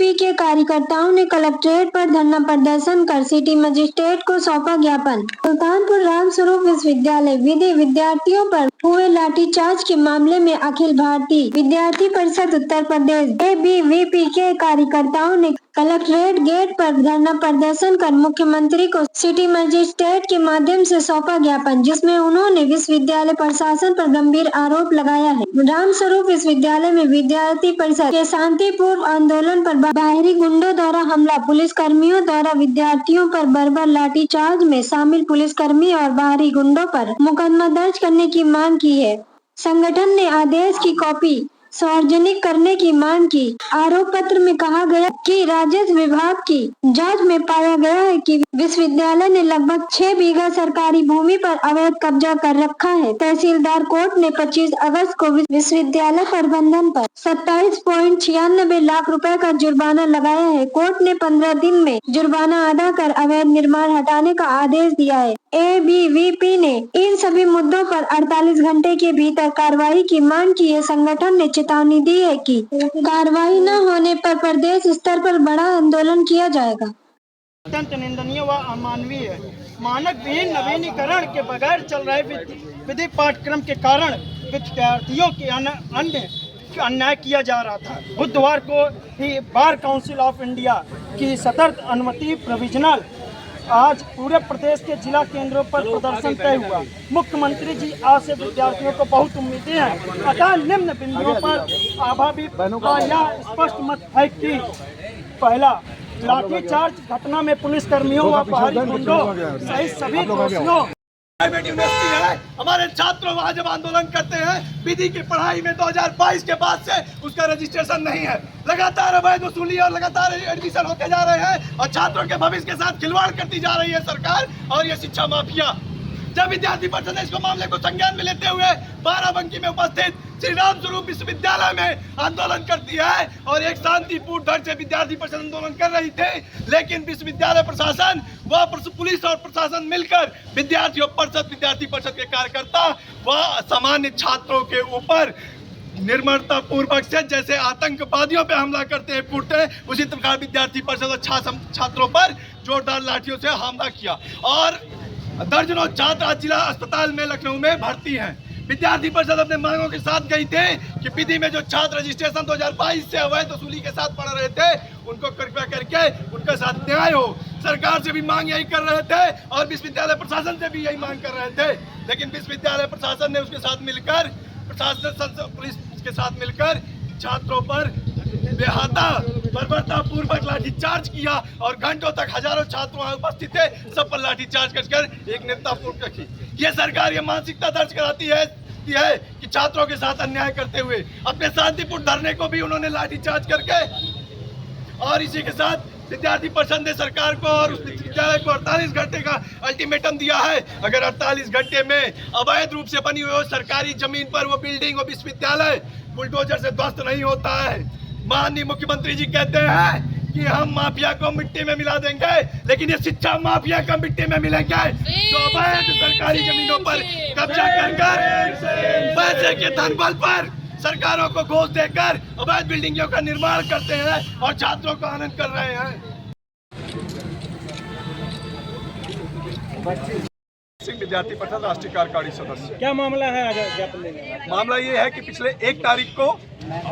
ABVP के कार्यकर्ताओं ने कलेक्ट्रेट पर धरना प्रदर्शन कर सिटी मजिस्ट्रेट को सौंपा ज्ञापन। सुल्तानपुर रामस्वरूप विश्वविद्यालय विधि विद्यार्थियों पर हुए लाठीचार्ज के मामले में अखिल भारतीय विद्यार्थी परिषद उत्तर प्रदेश एबीवीपी के कार्यकर्ताओं ने कलेक्ट्रेट गेट पर धरना प्रदर्शन कर मुख्यमंत्री को सिटी मजिस्ट्रेट के माध्यम से सौंपा ज्ञापन, जिसमें उन्होंने विश्वविद्यालय प्रशासन पर गंभीर आरोप लगाया है। रामस्वरूप विश्वविद्यालय में विद्यार्थी परिषद के शांतिपूर्ण आंदोलन पर बाहरी गुंडों द्वारा हमला, पुलिस कर्मियों द्वारा विद्यार्थियों पर बर्बर लाठीचार्ज में शामिल पुलिसकर्मी और बाहरी गुंडों पर मुकदमा दर्ज करने की मांग की है। संगठन ने आदेश की कॉपी सार्वजनिक करने की मांग की। आरोप पत्र में कहा गया कि राजस्व विभाग की जांच में पाया गया है कि विश्वविद्यालय ने लगभग 6 बीघा सरकारी भूमि पर अवैध कब्जा कर रखा है। तहसीलदार कोर्ट ने 25 अगस्त को विश्वविद्यालय प्रबंधन पर 27.96 लाख रुपए का जुर्माना लगाया है। कोर्ट ने 15 दिन में जुर्माना अदा कर अवैध निर्माण हटाने का आदेश दिया है। एबीवीपी ने इन सभी मुद्दों पर 48 घंटे के भीतर कार्रवाई की मांग की है। संगठन ने चेतावनी दी है कि कार्रवाई न होने पर प्रदेश स्तर पर बड़ा आंदोलन किया जाएगा। अत्यंत निंदनीय व अमानवीय है। मानक विहीन नवीनीकरण के बगैर चल रहे विधि पाठ्यक्रम के कारण विद्यार्थियों के अन्याय किया जा रहा था। बुधवार को ही बार काउंसिल ऑफ इंडिया की सतर्क अनुमति प्रोविजनल आज पूरे प्रदेश के जिला केंद्रों पर प्रदर्शन तय हुआ। मुख्यमंत्री जी आज से विद्यार्थियों को बहुत उम्मीदें हैं। अतः निम्न बिंदुओं पर आभावी का यह स्पष्ट मत है कि पहला, लाठीचार्ज घटना में पुलिसकर्मियों व बाहरी गुंडों सहित सभी दोषियों प्राइवेट यूनिवर्सिटी है। हमारे छात्र वहाँ जब आंदोलन करते हैं विधि की पढ़ाई में 2022 के बाद से उसका रजिस्ट्रेशन नहीं है। लगातार अवैध वसूली और लगातार एडमिशन होते जा रहे हैं और छात्रों के भविष्य के साथ खिलवाड़ करती जा रही है सरकार और ये शिक्षा माफिया। जब विद्यार्थी परिषद ने इसको मामले को संज्ञान में लेते हुए बाराबंकी में उपस्थित श्री रामस्वरूप विश्वविद्यालय में आंदोलन कर दिया है और एक शांतिपूर्ण ढंग से विद्यार्थी परिषद आंदोलन कर रही थी, लेकिन विश्वविद्यालय प्रशासन व पुलिस और प्रशासन मिलकर विद्यार्थी परिषद के कार्यकर्ता व सामान्य छात्रों के ऊपर निर्ममता पूर्वक से जैसे आतंकवादियों पे हमला करते हैं कूटते हैं, उसी प्रकार विद्यार्थी परिषद और छात्रों पर जोरदार लाठियों से हमला किया और दर्जनों छात्र आज जिला अस्पताल में लखनऊ में भर्ती हैं। विद्यार्थी परिषद अपने मांगों के साथ गई थे कि विधि में जो छात्र रजिस्ट्रेशन 2022 से अवैध वसूली के साथ पढ़ रहे थे उनको कृपया करके उनके साथ न्याय हो। सरकार से भी मांग यही कर रहे थे और विश्वविद्यालय प्रशासन से भी यही मांग कर रहे थे, लेकिन विश्वविद्यालय प्रशासन ने उसके साथ मिलकर पुलिस के साथ मिलकर छात्रों पर बेहाता बर्बरतापूर्वक लाठीचार्ज किया और घंटों तक हजारों छात्र वहां उपस्थित थे, सब पर लाठीचार्ज कर एक निर्दयपूर्वक रखी। ये सरकार ये मानसिकता दर्ज कराती है कि छात्रों के साथ अन्याय करते हुए अपने शांतिपूर्ण धरने को भी उन्होंने लाठीचार्ज करके और इसी के साथ विद्यार्थी परिषद ने सरकार को और उस विद्यालय को 48 घंटे का अल्टीमेटम दिया है। अगर 48 घंटे में अवैध रूप से बनी हुई सरकारी जमीन पर वो बिल्डिंग और विश्वविद्यालय बुलडोजर से ध्वस्त नहीं होता है। माननीय मुख्यमंत्री जी कहते हैं कि हम माफिया को मिट्टी में मिला देंगे, लेकिन ये शिक्षा माफिया का मिट्टी में मिलेंगे जो अवैध सरकारी जमीनों पर कब्जा कर पैसे के धन बल पर सरकारों को घोष देकर अवैध बिल्डिंगों का निर्माण करते हैं और छात्रों को आनंद कर रहे हैं। विद्यार्थी परिषद राष्ट्रीय कार्यकारी सदस्य। क्या मामला है ज्ञापन देने? मामला ये है कि पिछले 1 तारीख को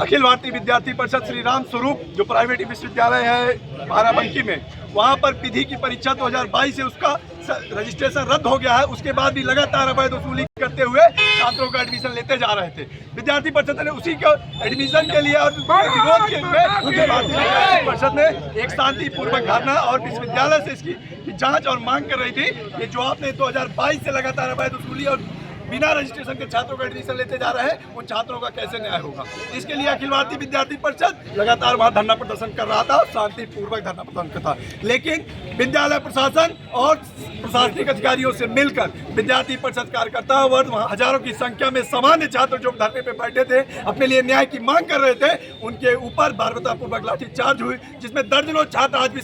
अखिल भारतीय विद्यार्थी परिषद श्री रामस्वरूप जो प्राइवेट विश्वविद्यालय है बाराबंकी में, वहां पर विधि की परीक्षा 2022 से उसका रजिस्ट्रेशन रद्द हो गया है। उसके बाद भी लगातार अवैध वसूली करते हुए छात्रों का एडमिशन लेते जा रहे थे। विद्यार्थी परिषद ने उसी को एडमिशन के लिए और विरोध के लिए भारतीय परिषद ने एक शांतिपूर्वक धरना और विश्वविद्यालय से इसकी जांच और मांग कर रही थी कि जो आपने 2022 से लगातार अवैध वसूली और बिना रजिस्ट्रेशन के छात्रों का एडमिशन लेते जा रहे हैं उन छात्रों का कैसे न्याय होगा। इसके लिए अखिल भारतीय विद्यार्थी परिषद लगातार वहां धरना प्रदर्शन कर रहा था, शांतिपूर्वक धरना प्रदर्शन था, लेकिन विद्यालय प्रशासन और प्रशासनिक अधिकारियों से मिलकर विद्यार्थी परिषद कार्यकर्ता और वहां हजारों की संख्या में सामान्य छात्र जो धरने पे बैठे थे अपने लिए न्याय की मांग कर रहे थे, उनके ऊपर बर्बरतापूर्वक लाठीचार्ज हुई, जिसमें दर्जनों छात्र आज भी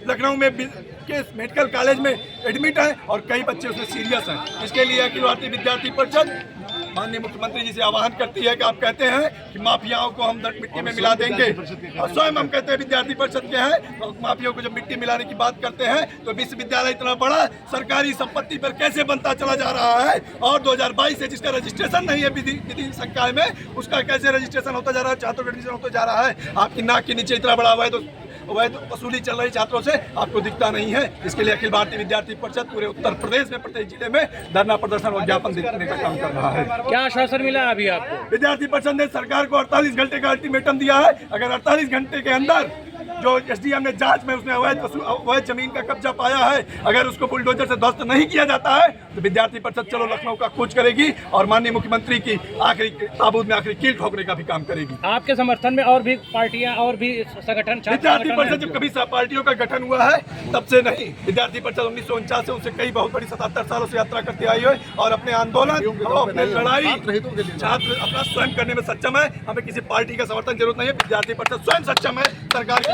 लखनऊ में के मेडिकल कॉलेज में एडमिट हैं और कई बच्चे उसमें सीरियस हैं। इसके लिए अखिल भारतीय विद्यार्थी परिषद माननीय मुख्यमंत्री जी से आह्वान करती है कि आप कहते हैं कि माफियाओं को हम मिट्टी में मिला देंगे, और स्वयं हम कहते हैं विद्यार्थी परिषद के हैं, तो माफियाओं को जब मिट्टी मिलाने की बात करते हैं तो विश्वविद्यालय इतना बड़ा सरकारी संपत्ति पर कैसे बनता चला जा रहा है, और 2022 से जिसका रजिस्ट्रेशन नहीं है विधि संकाय में, उसका कैसे रजिस्ट्रेशन होता जा रहा है, छात्रों का एडमिशन होता जा रहा है। आपकी नाक के नीचे इतना बड़ा अवैध वसूली चल रही छात्रों से, आपको दिखता नहीं है। इसके लिए अखिल भारतीय विद्यार्थी परिषद पूरे उत्तर प्रदेश में प्रत्येक जिले में धरना प्रदर्शन और ज्ञापन देने का काम कर रहा है। क्या आश्वासन मिला अभी आपको? विद्यार्थी परिषद ने सरकार को 48 घंटे का अल्टीमेटम दिया है। अगर 48 घंटे के अंदर जो एसडीएम ने जांच में उसने अवैध जमीन का कब्जा पाया है, अगर उसको बुलडोजर से ध्वस्त नहीं किया जाता है तो विद्यार्थी परिषद चलो लखनऊ का कूच करेगी और माननीय मुख्यमंत्री की आखिरी ताबूत में आखिरी कील ठोकने का भी काम करेगी। आपके समर्थन में और भी पार्टियां और भी संगठन, विद्यार्थी परिषद जब कभी पार्टियों का गठन हुआ है तब से नहीं। विद्यार्थी परिषद 1949 से उनसे कई बहुत बड़ी 77 सालों से यात्रा करती आई है और अपने आंदोलन और अपने लड़ाई छात्र अपना स्वयं करने में सक्षम है। हमें किसी पार्टी का समर्थन जरूरत नहीं है। विद्यार्थी परिषद स्वयं सक्षम है सरकार की